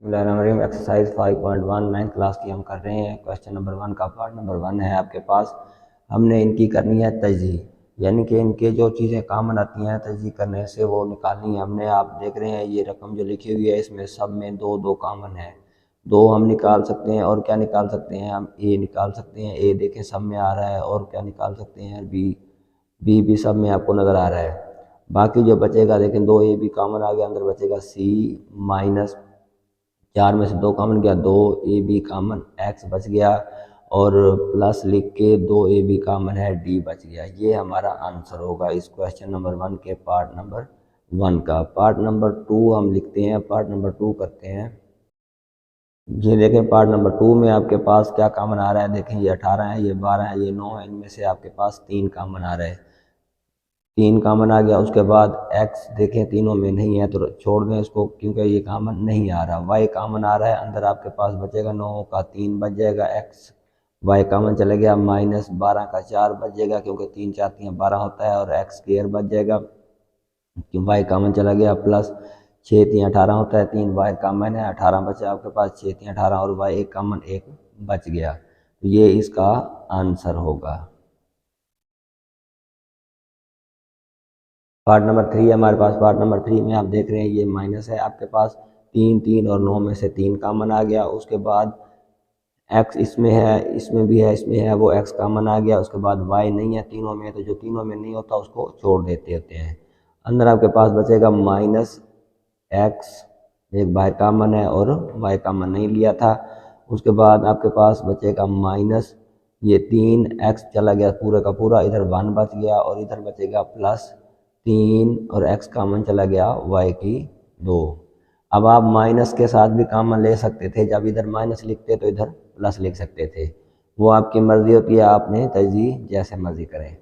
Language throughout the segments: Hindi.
एक्सरसाइज 5.1 9th क्लास की हम कर रहे हैं। क्वेश्चन नंबर 1 का पार्ट नंबर 1 है आपके पास। हमने इनकी करनी है तजज़ीह, यानी कि इनके जो चीज़ें कामन आती हैं तजज़ीह करने से वो निकालनी है हमने। आप देख रहे हैं ये रकम जो लिखी हुई है इसमें सब में दो दो कामन है, दो हम निकाल सकते हैं। और क्या निकाल सकते हैं हम? ए निकाल सकते हैं। ए देखें सब में आ रहा है। और क्या निकाल सकते हैं? बी। बी भी सब में आपको नज़र आ रहा है। बाकी जो बचेगा देखें, दो ए भी कामन आ गया, अंदर बचेगा सी माइनस 4 में से 2 कॉमन गया, 2ab कॉमन, x बच गया और प्लस लिख के 2ab कॉमन है, d बच गया। ये हमारा आंसर होगा इस क्वेश्चन नंबर 1 के पार्ट नंबर 1 का। पार्ट नंबर 2 हम लिखते हैं, पार्ट नंबर 2 करते हैं। ये देखें पार्ट नंबर 2 में आपके पास क्या कॉमन आ रहा है। देखें ये 18 है, ये 12 है, ये 9 है। इनमें से आपके पास 3 कॉमन आ रहे हैं। 3 कॉमन आ गया। उसके बाद x देखें तीनों में नहीं है तो छोड़ दें इसको, क्योंकि ये कॉमन नहीं आ रहा। y कॉमन आ रहा है, अंदर आपके पास बचेगा 9 का 3 बच जाएगा, x y कॉमन चला गया, माइनस 12 का 4 बच जाएगा, क्योंकि 3 4 3 12 होता है, और x स्क्वायर बच जाएगा, y कॉमन चला गया, प्लस 6 3 18 होता है, 3 y कॉमन है, 18 बचा आपके पास, 6 3 18 और y एक कॉमन एक बच गया। तो ये इसका आंसर होगा। पार्ट नंबर 3 है हमारे पास। पार्ट नंबर 3 में आप देख रहे हैं ये माइनस है आपके पास, 3 3 और 9 में से 3 कॉमन आ गया। उसके बाद x इसमें है, इसमें भी है, इसमें है, वो x कॉमन आ गया। उसके बाद y नहीं है तीनों में, तो जो तीनों में नहीं होता उसको छोड़ देते होते हैं। अंदर आपके पास बचेगा माइनस x, एक बाहर कॉमन है और y कॉमन नहीं लिया था। उसके बाद आपके पास बचेगा माइनस ये 3x चला गया पूरे का पूरा, इधर 1 बच गया, और इधर बचेगा प्लस 3 और x कॉमन चला गया, y की 2। अब आप माइनस के साथ भी कॉमन ले सकते थे, जब इधर माइनस लिखते तो इधर प्लस लिख सकते थे, वो आपकी मर्जी होती है, आपने तजज़ीह जैसे मर्जी करें।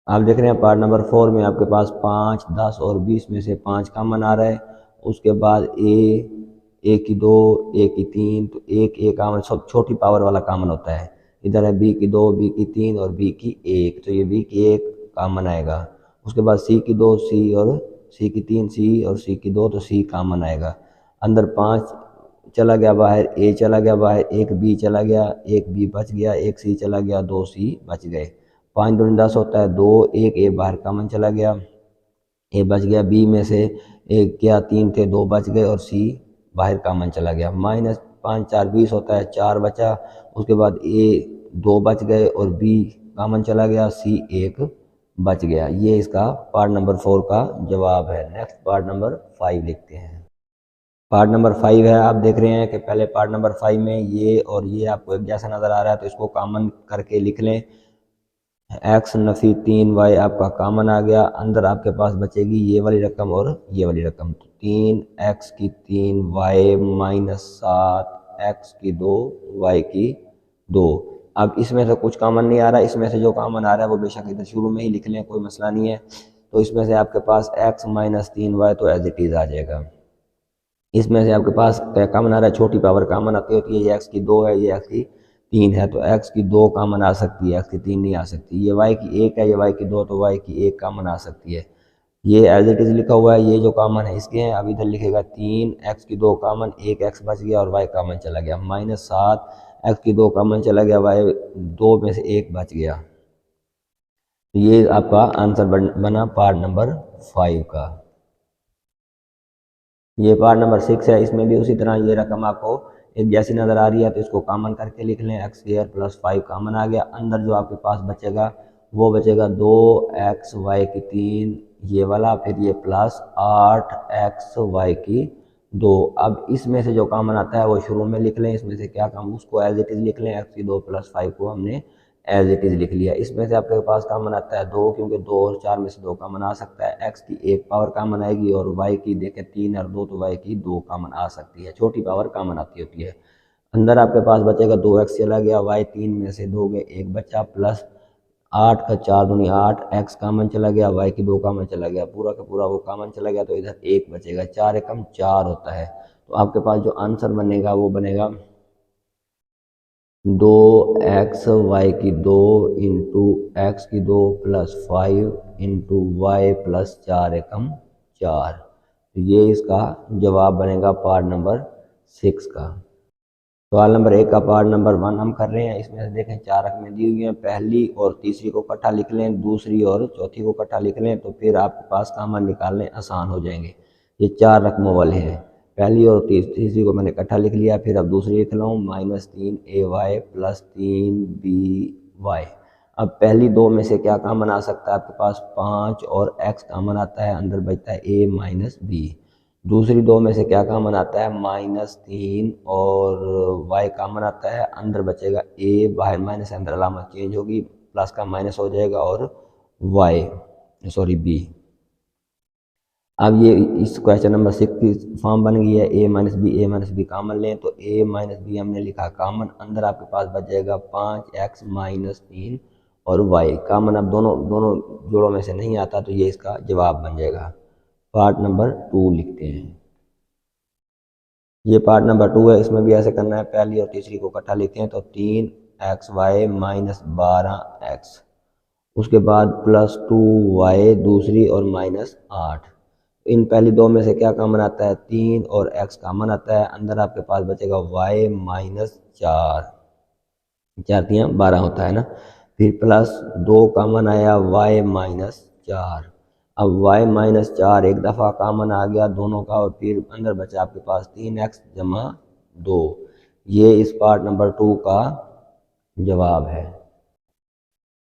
आप देख रहे हैं पार्ट नंबर 4 में आपके पास 5 10 और 20 में से 5 कॉमन आ रहा है। उसके बाद ए की 2, ए की 3, तो एक ए कॉमन, सब छोटी पावर वाला कॉमन होता है। इधर है बी की 2, बी की 3 और बी की 1, तो ये बी की 1 कॉमन आएगा। उसके बाद सी की 2, सी और सी की 3, सी और सी की 2, तो सी कॉमन आएगा। अंदर 5 चला गया बाहर, ए चला गया बाहर, एक बी चला गया, एक बी बच गया, एक सी चला गया, 2 सी बच गए। 5 दूनी 10 होता है 2, एक ए बाहर कॉमन चला गया, ए बच गया। बी में से एक क्या 3 थे, 2 बच गए, और सी बाहर कॉमन चला गया। माइनस 5 4 20 होता है, 4 बचा। उसके बाद ए 2 बच गए और बी कॉमन चला गया, सी 1 बच गया। ये इसका पार्ट नंबर 4 का जवाब है। नेक्स्ट पार्ट नंबर 5 लिखते हैं। पार्ट नंबर 5 है, आप देख रहे हैं कि पहले पार्ट नंबर 5 में ये और ये आपको एक जैसा नज़र आ रहा है, तो इसको कॉमन करके लिख लें। x नफ़ी 3y आपका कॉमन आ गया। अंदर आपके पास बचेगी ये वाली रकम और ये वाली रकम, तो 3x की 3y माइनस 7x की 2 y की 2। अब इसमें से कुछ कॉमन नहीं आ रहा, इसमें से जो कॉमन आ रहा है वो बेशक इधर शुरू में ही लिख लें, कोई मसला नहीं है। तो इसमें से आपके पास x माइनस 3y तो एज इट इज़ आ जाएगा। इसमें से आपके पास क्या कॉमन आ रहा है? छोटी पावर कॉमन आती होती है, ये x की 2 है, ये x की 3 है, तो x की 2 कॉमन आ सकती है, x की 3 नहीं आ सकती। ये y की 1 है, ये y की 2, तो y की 1 कॉमन आ सकती है। ये एज इट इज़ लिखा हुआ है, ये जो कॉमन है इसके हैं। अब इधर लिखेगा 3x की 2 कॉमन, एक x बच गया और y कॉमन चला गया, माइनस 7x की 2 कॉमन चला गया, y 2 में से 1 बच गया। तो ये आपका आंसर बना पार्ट नंबर 5 का। ये पार्ट नंबर 6 है, इसमें भी उसी तरह ये रकम आपको एक जैसी नज़र आ रही है, तो इसको कॉमन करके लिख लें। एक्स स्क्वायर प्लस 5 कॉमन आ गया। अंदर जो आपके पास बचेगा वो बचेगा 2x y की 3 ये वाला, फिर ये प्लस 8x y की 2। अब इसमें से जो कॉमन आता है वो शुरू में लिख लें, इसमें से क्या काम उसको एज इट इज़ लिख लें। x की 2 प्लस 5 को हमने एज इट इज़ लिख लिया। इसमें से आपके पास कॉमन आता है 2, क्योंकि 2 और 4 में से 2 कॉमन आ सकता है। x की 1 पावर कॉमन आएगी, और y की देखें 3 और 2, तो y की 2 कॉमन आ सकती है। छोटी पावर कॉमन आती होती है। अंदर आपके पास बचेगा 2x चला गया, y 3 में से 2 गए, 1 बचा, प्लस 8 का 4 दूनी 8, x कॉमन चला गया, y की 2 कॉमन चला गया, पूरा का पूरा वो कॉमन चला गया, तो इधर 1 बचेगा। 4 एकम 4 होता है। तो आपके पास जो आंसर बनेगा वो बनेगा 2x y की 2 इंटू एक्स की 2 प्लस 5 इंटू वाई प्लस 4 एकम 4। तो ये इसका जवाब बनेगा पार्ट नंबर 6 का। सवाल नंबर 1 का पार्ट नंबर 1 हम कर रहे हैं। इसमें से देखें 4 रकमें दी हुई हैं, पहली और तीसरी को इकट्ठा लिख लें, दूसरी और चौथी को इकट्ठा लिख लें, तो फिर आपके पास कॉमन निकालने आसान हो जाएंगे। ये 4 रकमों वाले हैं, पहली और तीसरी को मैंने इकट्ठा लिख लिया। फिर अब दूसरी लिख रहा हूँ -3ay + 3by। अब पहली दो में से क्या कॉमन आ सकता है, आपके पास 5 और x कॉमन आता है, अंदर बचता है a - b। दूसरी दो में से क्या कॉमन आता है, -3 और y कॉमन आता है, अंदर बचेगा a, बाहर माइनस है, अंदर अलामत चेंज होगी, प्लस का माइनस हो जाएगा और b। अब ये इस क्वेश्चन नंबर 6 की फॉर्म बन गई है, a - b कॉमन लें, तो a - b हमने लिखा कॉमन, अंदर आपके पास बच जाएगा 5x - 3 और y कॉमन। अब दोनों जोड़ों में से नहीं आता, तो ये इसका जवाब बन जाएगा। पार्ट नंबर 2 लिखते हैं। ये पार्ट नंबर 2 है, इसमें भी ऐसे करना है, पहली और तीसरी को इकट्ठा लिखते हैं, तो 3xy - 12x, उसके बाद +2y दूसरी और -8। इन पहली दो में से क्या कॉमन आता है, 3 और x कॉमन आता है, अंदर आपके पास बचेगा y - 4, 4 3 12 होता है ना। फिर +2 कॉमन आया, y - 4। अब y - 4 एक दफ़ा कॉमन आ गया दोनों का, और फिर अंदर बचा आपके पास 3x + 2। ये इस पार्ट नंबर 2 का जवाब है।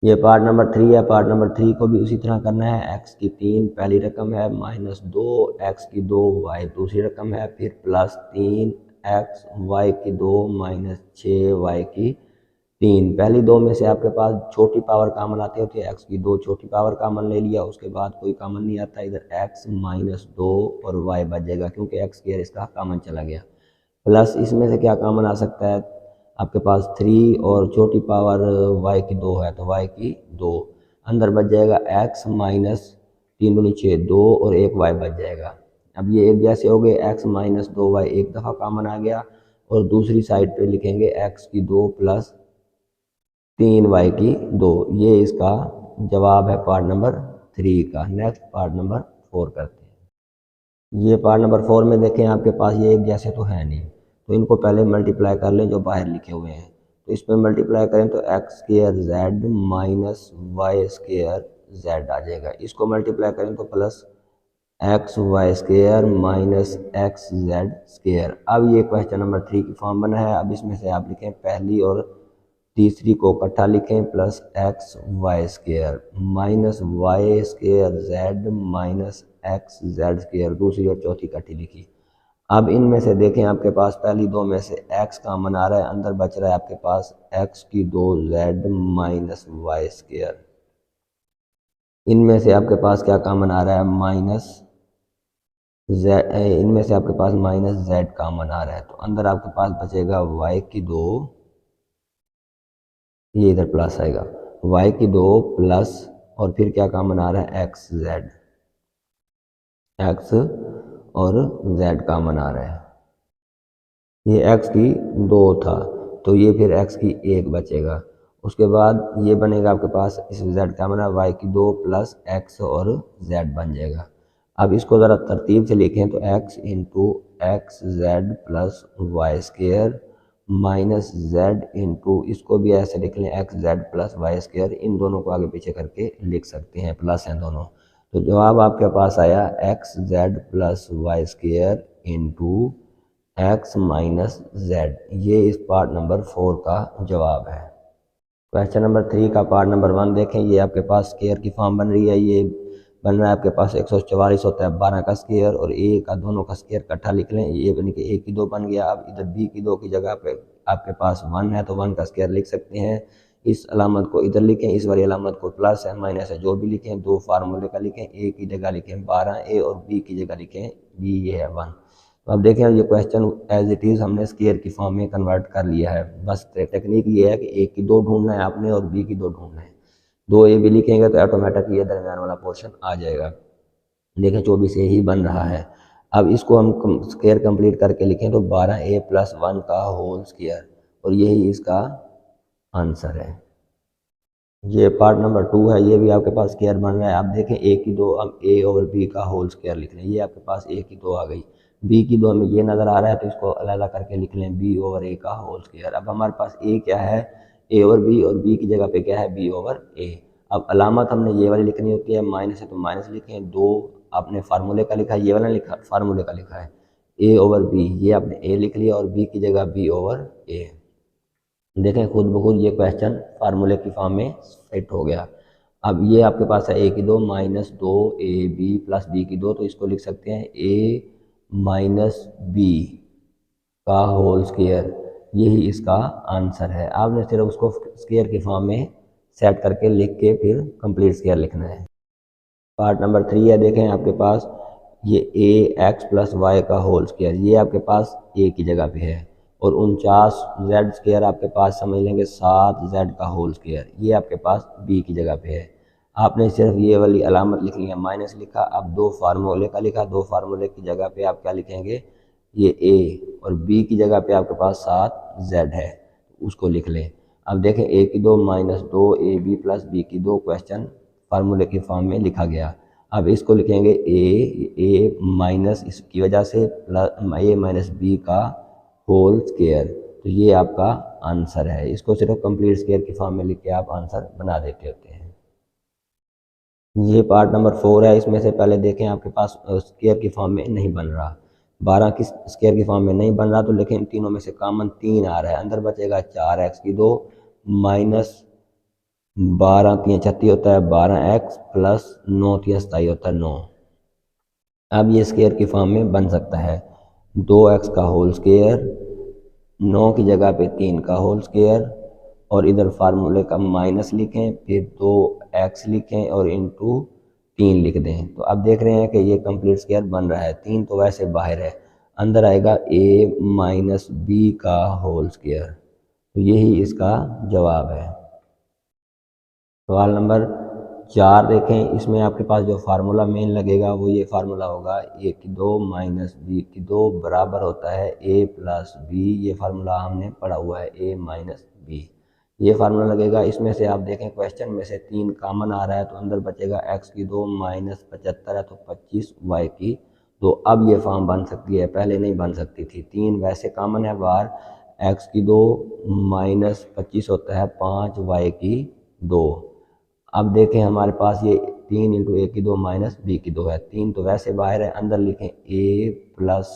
ये पार्ट नंबर 3 है। पार्ट नंबर 3 को भी उसी तरह करना है। x की 3 पहली रकम है, -2 x की 2 y दूसरी रकम है, फिर +3 x y की 2 -6 y की 3। पहली दो में से आपके पास छोटी पावर कॉमन आती होती है, x की 2 छोटी पावर कॉमन ले लिया, उसके बाद कोई कॉमन नहीं आता, इधर x - 2 और y बच जाएगा, क्योंकि x स्क्वायर इसका कॉमन चला गया। प्लस इसमें से क्या कॉमन आ सकता है, आपके पास 3 और छोटी पावर y की 2 है, तो y की 2, अंदर बच जाएगा x - 3 दूनी 6 2 और एक y बच जाएगा। अब ये एक जैसे हो गए, x - 2y एक दफ़ा कॉमन आ गया, और दूसरी साइड पे लिखेंगे x की 2 + 3y की 2। ये इसका जवाब है पार्ट नंबर 3 का। नेक्स्ट पार्ट नंबर 4 करते हैं। ये पार्ट नंबर 4 में देखें, आपके पास ये एक जैसे तो है नहीं, तो इनको पहले मल्टीप्लाई कर लें जो बाहर लिखे हुए हैं। तो इसमें मल्टीप्लाई करें तो x² z - y² z आ जाएगा। इसको मल्टीप्लाई करें तो +xy² - xz²। अब ये क्वेश्चन नंबर 3 की फॉर्म बना है। अब इसमें से आप लिखें, पहली और तीसरी को इकट्ठा लिखें, +xy² -y² z xz², दूसरी और चौथी इकट्ठी लिखी। अब इनमें से देखें, आपके पास पहली दो में से x कॉमन आ रहा है, अंदर बच रहा है आपके पास x की 2 z -y²। इनमें से आपके पास क्या कॉमन आ रहा है, इनमें से आपके पास -z कॉमन आ रहा है, तो अंदर आपके पास बचेगा y की 2, ये इधर प्लस आएगा, y की 2 प्लस, और फिर क्या कॉमन आ रहा है, x और z कॉमन आ रहा है। ये x की 2 था, तो ये फिर x की 1 बचेगा। उसके बाद ये बनेगा आपके पास, इस z का बना y की 2 प्लस x और z बन जाएगा। अब इसको ज़रा तरतीब से लिखें तो x into x Z plus y² minus z into, इसको भी ऐसे लिख लें xz प्लस y², इन दोनों को आगे पीछे करके लिख सकते हैं, प्लस हैं दोनों। तो जवाब आपके पास आया xz plus y² into x minus z। ये इस पार्ट नंबर 4 का जवाब है। क्वेश्चन नंबर 3 का पार्ट नंबर 1 देखें, ये आपके पास स्क्वायर की फॉर्म बन रही है। ये बन रहा है आपके पास 144 होता है 12 का स्क्वायर, और a का दोनों का स्क्वायर इकट्ठा लिख लें, ये बन के a की 2 बन गया। अब इधर b की 2 की जगह पे आपके पास 1 है, तो 1 का स्क्वायर लिख सकते हैं। इस अलामत को इधर लिखें, इस वाली अलामत को प्लस है माइनस है जो भी लिखें, दो फार्मूले का लिखें, a की जगह लिखें 12a और b की जगह लिखें b, ये है 1। तो अब देखें, ये क्वेश्चन एज इट इज़ हमने स्क्वायर की फॉर्म में कन्वर्ट कर लिया है। बस टेक्निक ये है कि a की 2 ढूंढना है आपने और b की 2 ढूंढना है। 2a भी लिखेंगे तो ऑटोमेटिक ये दरमियान वाला पोर्शन आ जाएगा। देखें 24a ही बन रहा है। अब इसको हम स्क्वायर कंप्लीट करके लिखें तो 12a प्लस 1 का होल स्क्वायर, और यही इसका आंसर है। ये पार्ट नंबर 2 है, ये भी आपके पास स्क्वायर बन रहा है। आप देखें ए की दो, अब ए ओवर बी का होल स्क्वायर लिख लें। ये आपके पास ए की दो आ गई, बी की दो हमें ये नज़र आ रहा है तो इसको अलग करके लिख लें बी ओवर ए का होल स्क्वायर। अब हमारे पास ए क्या है, ए ओवर बी, और बी की जगह पे क्या है, बी ओवर ए। अब अलामत हमने ये वाली लिखनी होती है, माइनस है तो माइनस लिखें, दो आपने फार्मूले का लिखा है, ये वाला लिखा फार्मूले का लिखा है ए ओवर बी, ये आपने ए लिख लिया और बी की जगह बी ओवर ए। देखें खुद ब खुद ये क्वेश्चन फार्मूले की फॉर्म में सेट हो गया। अब ये आपके पास है ए की दो माइनस दो ए बी प्लस बी की दो, तो इसको लिख सकते हैं ए माइनस बी का होल स्क्वायर, यही इसका आंसर है। आपने सिर्फ उसको स्क्वायर की फॉर्म में सेट करके लिख के फिर कंप्लीट स्क्वायर लिखना है। पार्ट नंबर 3 है, देखें आपके पास ये ए एक्स प्लस वाई का होल स्क्वायर, ये आपके पास ए की जगह पे है, और 49 जेड स्क्वायर आपके पास समझ लेंगे 7 जेड का होल स्क्वायर, ये आपके पास बी की जगह पे है। आपने सिर्फ ये वाली अलामत लिख ली है, माइनस लिखा, अब दो फार्मूले का लिखा, दो फार्मूले की जगह पे आप क्या लिखेंगे, ये ए, और बी की जगह पे आपके पास 7 जेड है, उसको लिख लें। अब देखें ए की दो माइनस दो ए बी प्लस बी की दो, क्वेश्चन फार्मूले की फॉर्म में लिखा गया। अब इसको लिखेंगे ए माइनस इसकी वजह से प्लस ए माइनस बी का होल स्क्वायर, तो ये आपका आंसर है। इसको सिर्फ कंप्लीट स्क्वायर की फॉर्म में लिख के आप आंसर बना देते होते हैं। ये पार्ट नंबर 4 है, इसमें से पहले देखें आपके पास स्क्वायर की फॉर्म में नहीं बन रहा, 12 की स्क्वायर की फॉर्म में नहीं बन रहा, तो लेकिन तीनों में से कॉमन 3 आ रहा है, अंदर बचेगा 4x की दो माइनस 12 3 36 होता है 12x प्लस 9 3 27 होता है 9। अब ये स्क्वायर की फॉर्म में बन सकता है 2x का होल स्क्वायर, 9 की जगह पे 3 का होल स्क्वायर, और इधर फार्मूले का माइनस लिखें, फिर 2x लिखें और इंटू 3 लिख दें। तो अब देख रहे हैं कि ये कंप्लीट स्क्वायर बन रहा है, 3 तो वैसे बाहर है, अंदर आएगा a माइनस बी का होल स्क्वायर, तो यही इसका जवाब है। सवाल नंबर 4 देखें, इसमें आपके पास जो फार्मूला मेन लगेगा वो ये फार्मूला होगा ए की दो माइनस बी की दो बराबर होता है ए प्लस बी, ये फार्मूला हमने पढ़ा हुआ है ए माइनस बी, ये फार्मूला लगेगा। इसमें से आप देखें क्वेश्चन में से 3 कॉमन आ रहा है, तो अंदर बचेगा x की दो माइनस 75 है तो 25 y की दो। अब ये फॉर्म बन सकती है, पहले नहीं बन सकती थी। 3 वैसे कॉमन है बाहर, x की दो माइनस 25 होता है 5 y की दो। अब देखें हमारे पास ये 3 इंटू ए की दो माइनस बी की दो है, 3 तो वैसे बाहर है, अंदर लिखें a plus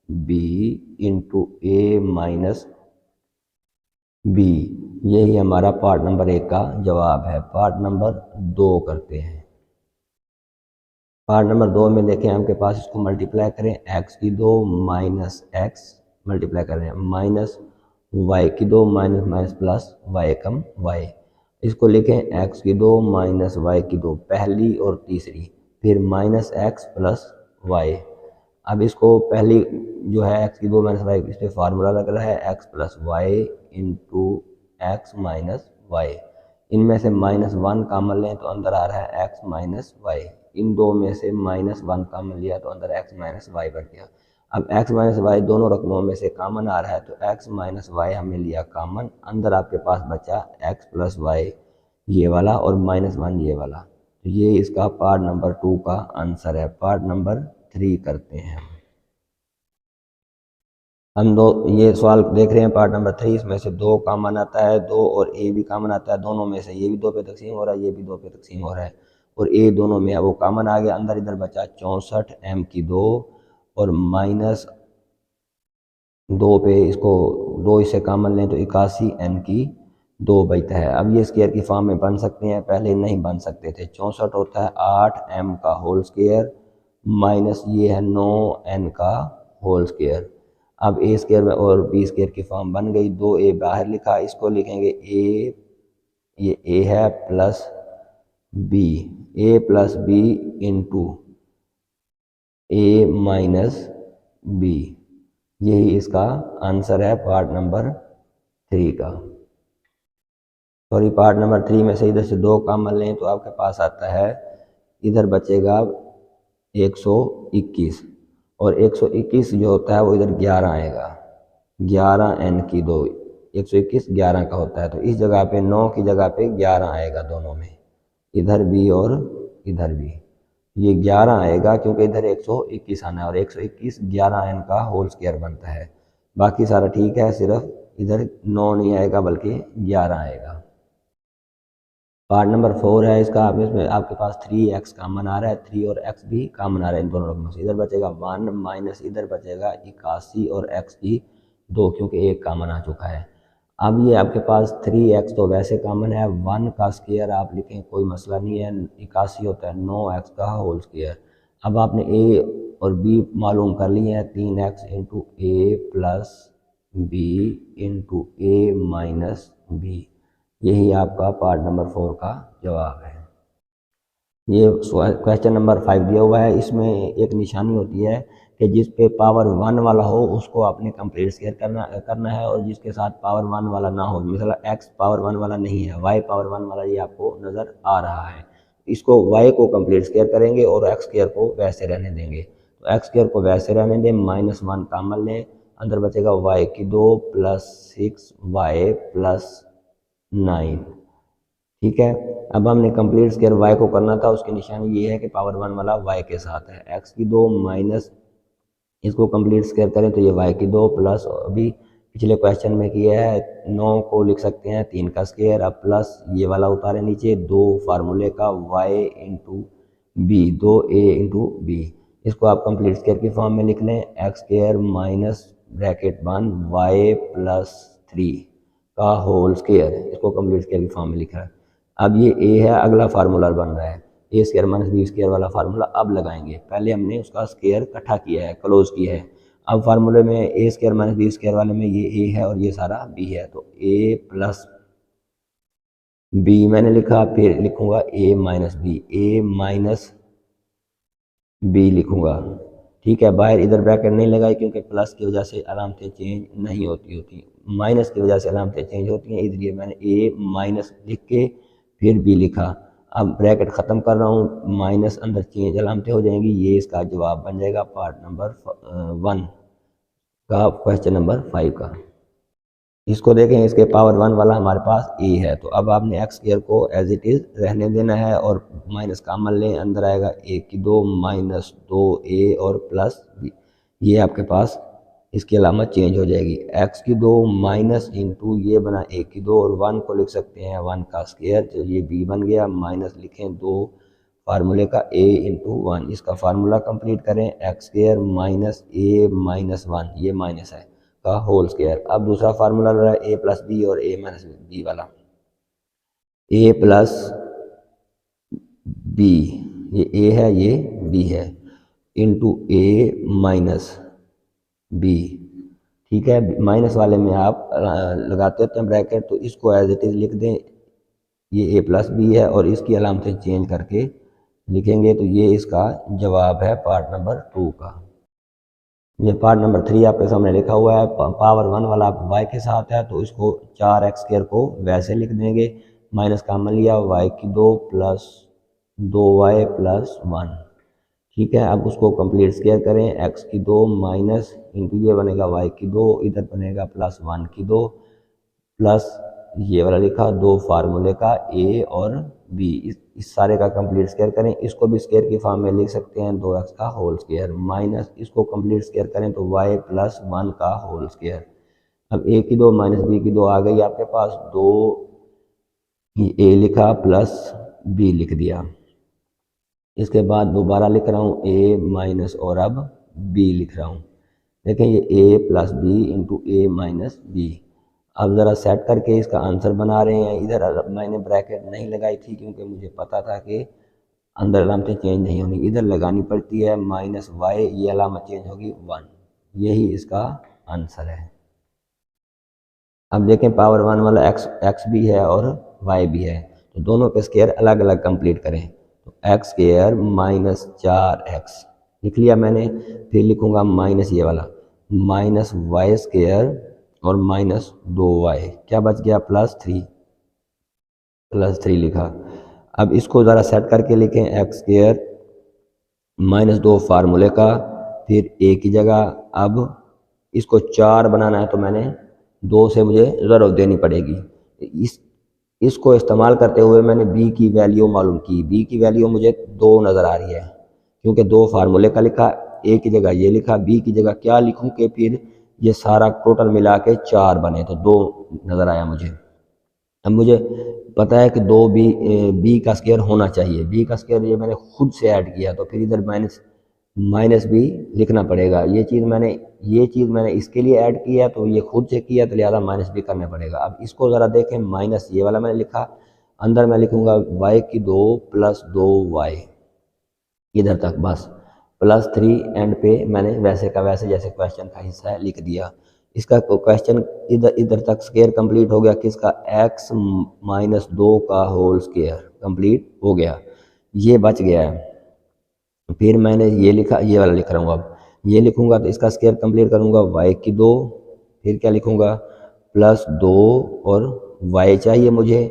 B into A minus B, यही हमारा पार्ट नंबर 1 का जवाब है। पार्ट नंबर 2 करते हैं। पार्ट नंबर 2 में देखें आपके पास, इसको मल्टीप्लाई करें, x की दो माइनस एक्स मल्टीप्लाई करें माइनस y की दो माइनस माइनस प्लस y कम y, इसको लिखें x की दो माइनस y की दो पहली और तीसरी, फिर माइनस एक्स प्लस y। अब इसको पहली जो है x की दो माइनस वाई, इस पर फार्मूला लग रहा है x plus Y into X minus Y, इनमें से -1 कॉमन लें तो अंदर आ रहा है x माइनस वाई, इन दो में से -1 कॉमन लिया तो अंदर x माइनस वाई बढ़ गया। अब x माइनस वाई दोनों रकमों में से कॉमन आ रहा है, तो x माइनस वाई हमने लिया कॉमन, अंदर आपके पास बचा x प्लस वाई ये वाला और -1 ये वाला, तो ये इसका पार्ट नंबर 2 का आंसर है। पार्ट नंबर 3 करते हैं हम। दो ये सवाल देख रहे हैं पार्ट नंबर 3, इसमें से 2 कॉमन आता है, 2 और ए भी कॉमन आता है, दोनों में से ये भी 2 पे तकसीम हो रहा है, ये भी 2 पे तकसीम हो रहा है, और ए दोनों में वो कॉमन आ गया, अंदर इधर बचा 64 m की 2 और माइनस 2 पे इसको 2 इससे कॉमन लें तो 81 n की 2 बचता है। अब ये स्क्वायर की फॉर्म में बन सकते हैं, पहले नहीं बन सकते थे। 64 होता है 8 m का होल स्क्वायर माइनस ये है 9 n का होल स्क्वायर। अब ए स्क्वायर में और बी स्क्वायर की फॉर्म बन गई, 2a बाहर लिखा, इसको लिखेंगे a, ये a है plus b, a plus B into A minus B, यही इसका आंसर है पार्ट नंबर 3 का। सॉरी, पार्ट नंबर 3 में से इधर से 2 कॉमन लें तो आपके पास आता है, इधर बचेगा 121 और 121 जो होता है वो इधर 11 आएगा, 11 n की 2, 121 11 का होता है, तो इस जगह पे 9 की जगह पे 11 आएगा दोनों में, इधर भी और इधर भी। ये 11 आएगा क्योंकि इधर 121 आना है और 121 11 इनका होल स्क्वायर बनता है। बाकी सारा ठीक है, सिर्फ इधर 9 नहीं आएगा बल्कि 11 आएगा। पार्ट नंबर 4 है इसका। आप इसमें आपके पास 3x कॉमन आ रहा है, 3 और x भी कॉमन आ रहा है इन दोनों रकमों से। इधर बचेगा 1 माइनस इधर बचेगा 81 और x की 2 क्योंकि एक कॉमन आ चुका है। अब ये आपके पास 3x तो वैसे कॉमन है, 1 का स्क्वायर आप लिखें कोई मसला नहीं है, 81 होता है 9x का होल स्क्वायर। अब आपने a और b मालूम कर लिए हैं, 3x into A plus B into A minus B. यही आपका पार्ट नंबर 4 का जवाब है। ये क्वेश्चन नंबर 5 दिया हुआ है। इसमें एक निशानी होती है कि जिस पे पावर 1 वाला हो उसको आपने कंप्लीट स्क्वायर करना है, और जिसके साथ पावर 1 वाला ना हो, मिसाल x पावर 1 वाला नहीं है, y पावर 1 वाला ये आपको नज़र आ रहा है, इसको y को कंप्लीट स्क्वायर करेंगे और x स्क्वायर को वैसे रहने देंगे। तो x स्क्वायर को वैसे रहने दें, -1 कॉमन लें, अंदर बचेगा y की 2 प्लस 6y प्लस 9। ठीक है, अब हमने कंप्लीट स्क्वायर y को करना था, उसकी निशानी ये है कि पावर 1 वाला y के साथ है, x की 2 माइनस इसको कंप्लीट स्क्वायर करें तो ये y की 2 प्लस अभी पिछले क्वेश्चन में किया है 9 को लिख सकते हैं 3 का स्क्वायर, अब प्लस ये वाला उतारे नीचे 2 फार्मूले का y into B, 2a into B. इसको आप कंप्लीट स्क्वायर की फॉर्म में लिख लें, X square minus bracket 1 y plus 3 का होल स्क्वायर, इसको कंप्लीट स्क्वायर की फॉर्म में लिखा है। अब ये a है, अगला फार्मूला बन रहा है ए स्क्वायर माइनस बी स्क्वायर वाला फार्मूला अब लगाएंगे। पहले हमने उसका स्क्वायर इकट्ठा किया है, क्लोज किया है। अब फार्मूले में ए स्क्वायर माइनस बी स्क्वायर वाले में ये a है और ये सारा b है, तो a प्लस b मैंने लिखा, फिर लिखूंगा a minus B, a minus B लिखूंगा। ठीक है, बाहर इधर ब्रैकेट नहीं लगाई क्योंकि प्लस की वजह से अलामतें चेंज नहीं होती, माइनस की वजह से अलामतें चेंज होती हैं, इसलिए मैंने a माइनस लिख के फिर b लिखा। अब ब्रैकेट ख़त्म कर रहा हूँ, माइनस अंदर चेंज अलामतें हो जाएंगी, ये इसका जवाब बन जाएगा पार्ट नंबर 1 का क्वेश्चन नंबर 5 का। इसको देखें, इसके पावर 1 वाला हमारे पास a है, तो अब आपने x स्क्वायर को एज इट इज़ रहने देना है और माइनस कॉमन लें, अंदर आएगा a की 2 माइनस 2a और प्लस b। ये आपके पास इसकी अलामत चेंज हो जाएगी, x की 2 माइनस इंटू ये बना a की 2 और 1 को लिख सकते हैं 1 का स्क्वायर, तो ये b बन गया, माइनस लिखें 2 फार्मूले का a इंटू 1, इसका फार्मूला कंप्लीट करें, x square minus a minus 1, ये माइनस है का होल स्क्वायर। अब दूसरा फार्मूला लग रहा है a प्लस बी और a माइनस बी वाला, a प्लस बी, ये a है ये b है, इंटू a माइनस बी। ठीक है, माइनस वाले में आप लगाते होते हैं ब्रैकेट, तो इसको एज इट इज़ लिख दें, ये a प्लस बी है और इसकी अलामतें चेंज करके लिखेंगे, तो ये इसका जवाब है पार्ट नंबर 2 का। ये पार्ट नंबर 3 आपके सामने लिखा हुआ है, पावर 1 वाला y के साथ है, तो इसको 4x स्क्वायर को वैसे लिख देंगे, माइनस कॉमन लिया, y की 2 प्लस 2y प्लस 1। ठीक है, अब उसको कंप्लीट स्क्वायर करें, x की 2 माइनस इंटू ये बनेगा y की 2, इधर बनेगा प्लस 1 की 2 प्लस ये वाला लिखा 2 फार्मूले का a और b, इस सारे का कंप्लीट स्क्वायर करें, इसको भी स्क्वायर की फॉर्म में लिख सकते हैं 2x का होल स्क्वायर, माइनस इसको कंप्लीट स्क्वायर करें तो y प्लस 1 का होल स्क्वायर। अब a की 2 माइनस b की 2 आ गई आपके पास, 2 a लिखा प्लस b लिख दिया, इसके बाद दोबारा लिख रहा हूँ a माइनस और अब b लिख रहा हूँ। देखें ये a plus B into a minus B. अब ज़रा सेट करके इसका आंसर बना रहे हैं। इधर मैंने ब्रैकेट नहीं लगाई थी क्योंकि मुझे पता था कि अंदर अलामतें चेंज नहीं होंगी, इधर लगानी पड़ती है, माइनस वाई, ये अलामत चेंज होगी 1, यही इसका आंसर है। अब देखें पावर 1 वाला x भी है और y भी है, तो दोनों के स्क्वायर अलग अलग कंप्लीट करें, तो एक्स स्क्वायर माइनस 4x लिख लिया मैंने, फिर लिखूंगा माइनस ये वाला माइनस वाई स्क्वायर और माइनस 2y, क्या बच गया प्लस 3 लिखा। अब इसको ज़रा सेट करके लिखें, एक्स स्क्वायर माइनस 2 फार्मूले का, फिर a की जगह अब इसको 4 बनाना है तो मैंने 2 से मुझे ज़रूरत देनी पड़ेगी। इसको इस्तेमाल करते हुए मैंने b की वैल्यू मालूम की। b की वैल्यू मुझे 2 नज़र आ रही है, क्योंकि 2 फार्मूले का लिखा, a की जगह ये लिखा, b की जगह क्या लिखूं कि फिर ये सारा टोटल मिला के 4 बने, तो 2 नज़र आया मुझे। अब मुझे पता है कि 2b b का स्क्वायर होना चाहिए, b का स्क्वायर ये मैंने खुद से ऐड किया, तो फिर इधर माइनस b लिखना पड़ेगा। ये चीज़ मैंने इसके लिए ऐड किया, तो ये खुद से किया, तो लिहाजा माइनस b करना पड़ेगा। अब इसको ज़रा देखें, माइनस ये वाला मैंने लिखा, अंदर मैं लिखूंगा y की 2 प्लस 2y इधर तक, बस प्लस 3 एंड पे मैंने वैसे का वैसे जैसे क्वेश्चन का हिस्सा है लिख दिया। इसका क्वेश्चन इधर तक स्क्वायर कंप्लीट हो गया, किसका, x माइनस 2 का होल स्क्वायर कंप्लीट हो गया, ये बच गया है। फिर मैंने ये लिखा, ये वाला लिख रहा हूँ, अब ये लिखूंगा तो इसका स्क्वायर कंप्लीट करूंगा, y की 2, फिर क्या लिखूंगा, प्लस 2 और y चाहिए मुझे,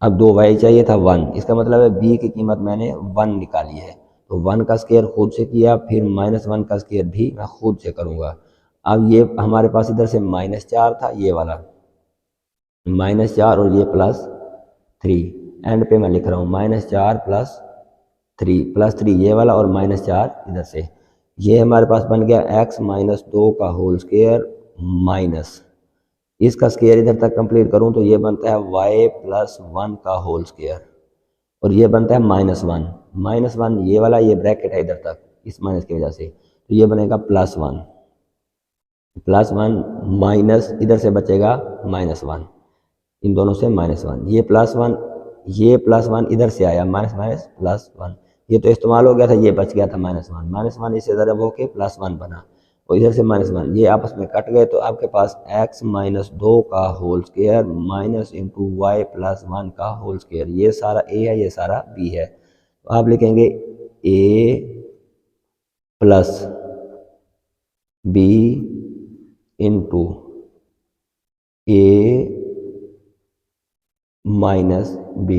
अब 2y चाहिए था 1, इसका मतलब है b की कीमत मैंने 1 निकाली है, तो 1 का स्क्वायर खुद से किया, फिर -1 का स्क्वायर भी मैं खुद से करूंगा। अब ये हमारे पास इधर से -4 था, ये वाला -4 और ये +3, एंड पे मैं लिख रहा हूँ -4 प्लस 3 ये वाला और -4 इधर से, ये हमारे पास बन गया x माइनस 2 का होल स्क्वायर माइनस, इसका स्क्वायर इधर तक कंप्लीट करूं तो ये बनता है y प्लस 1 का होल स्क्वायर, और ये बनता है -1 ये वाला, ये ब्रैकेट है इधर तक इस माइनस की वजह से, तो ये बनेगा +1 माइनस इधर से बचेगा -1, इन दोनों से -1, ये +1 इधर से आया, माइनस माइनस +1, ये तो इस्तेमाल हो गया था, ये बच गया था -1 इससे ज़रब होके +1 बना, और इधर से -1, ये आपस में कट गए, तो आपके पास x माइनस 2 का whole square minus into Y plus 1 का होल स्क्वायर, ये सारा a है, ये सारा b है, तो आप लिखेंगे a plus b into a minus b,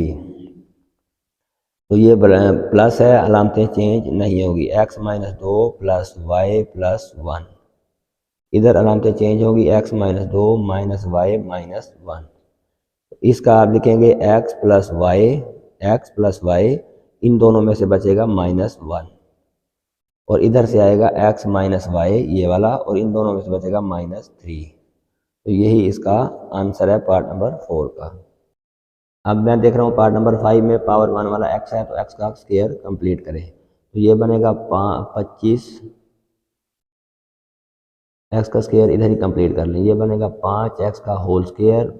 तो ये प्लस है, अलामतें चेंज नहीं होगी, x minus 2 plus Y plus 1, इधर अलामतें चेंज होगी, x minus 2 minus Y minus 1, इसका आप लिखेंगे x प्लस वाई, इन दोनों में से बचेगा -1, और इधर से आएगा x माइनस वाई ये वाला, और इन दोनों में से बचेगा -3, तो यही इसका आंसर है पार्ट नंबर 4 का। अब मैं देख रहा हूँ पार्ट नंबर 5 में पावर 1 वाला x है, तो x का स्क्वायर कंप्लीट करें, तो ये बनेगा 25, x का स्क्वायर इधर ही कंप्लीट कर लें, ये बनेगा 5x का होल स्क्वायर,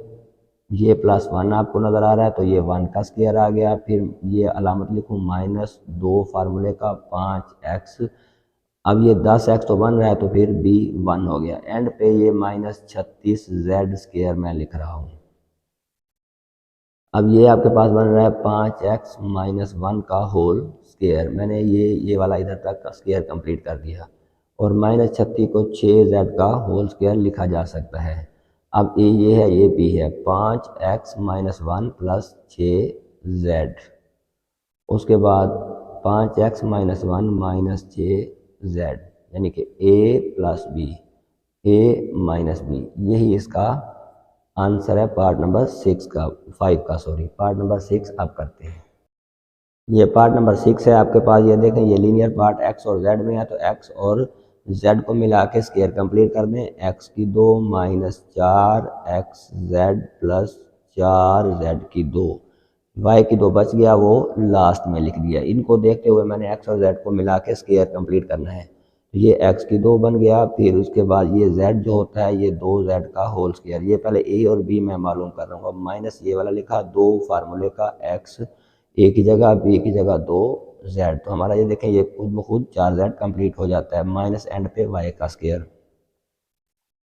ये +1 आपको नज़र आ रहा है, तो ये 1 का स्क्वायर आ गया, फिर ये अलामत लिखूँ -2 फार्मूले का 5x, अब ये 10x तो बन रहा है, तो फिर b 1 हो गया, एंड पे ये -36z² मैं लिख रहा हूँ। अब ये आपके पास बन रहा है 5x माइनस 1 का होल स्क्वायर, मैंने ये वाला इधर तक का स्क्वायर कंप्लीट कर दिया, और -36 को 6z का होल स्क्वायर लिखा जा सकता है। अब ये है, ये b है, 5x माइनस 1 प्लस 6z, उसके बाद 5x माइनस 1 माइनस 6z, यानी कि a plus b, a minus b, यही इसका आंसर है पार्ट नंबर 5 का, पार्ट नंबर 6 आप करते हैं। ये पार्ट नंबर 6 है आपके पास, ये देखें, ये लीनियर पार्ट x और z में है, तो x और z को मिला के स्क्वायर कंप्लीट कर दें, x की 2 माइनस 4xz प्लस 4z की 2, y की 2 बच गया, वो लास्ट में लिख दिया। इनको देखते हुए मैंने x और z को मिला के स्क्वायर कंप्लीट करना है, ये x की 2 बन गया, फिर उसके बाद ये z जो होता है ये 2z का होल स्क्वायर, ये पहले a और b मैं मालूम कर रहा हूँ, अब माइनस ये वाला लिखा, 2 फार्मूले का x a की जगह b की जगह 2z, तो हमारा ये देखें, ये खुद ब खुद 4z कंप्लीट हो जाता है, माइनस एंड पे y का स्क्वायर,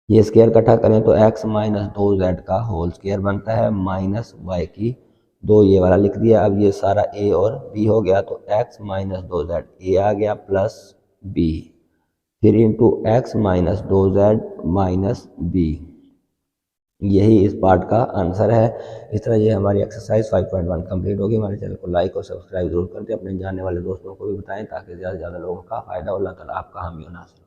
ये स्क्वायर इकट्ठा करें तो x माइनस 2z का होल स्क्वायर बनता है, माइनस y की 2, ये वाला लिख दिया। अब ये सारा a और b हो गया, तो x माइनस 2z a आ गया प्लस b, फिर into x minus 2z minus b, यही इस पार्ट का आंसर है। इस तरह ये हमारी एक्सरसाइज 5.1 कंप्लीट होगी। हमारे चैनल को लाइक और सब्सक्राइब जरूर करते, अपने जानने वाले दोस्तों को भी बताएं, ताकि ज़्यादा से ज़्यादा लोगों का फ़ायदा हो। अल्लाह ताला आपका हामी और नासिर।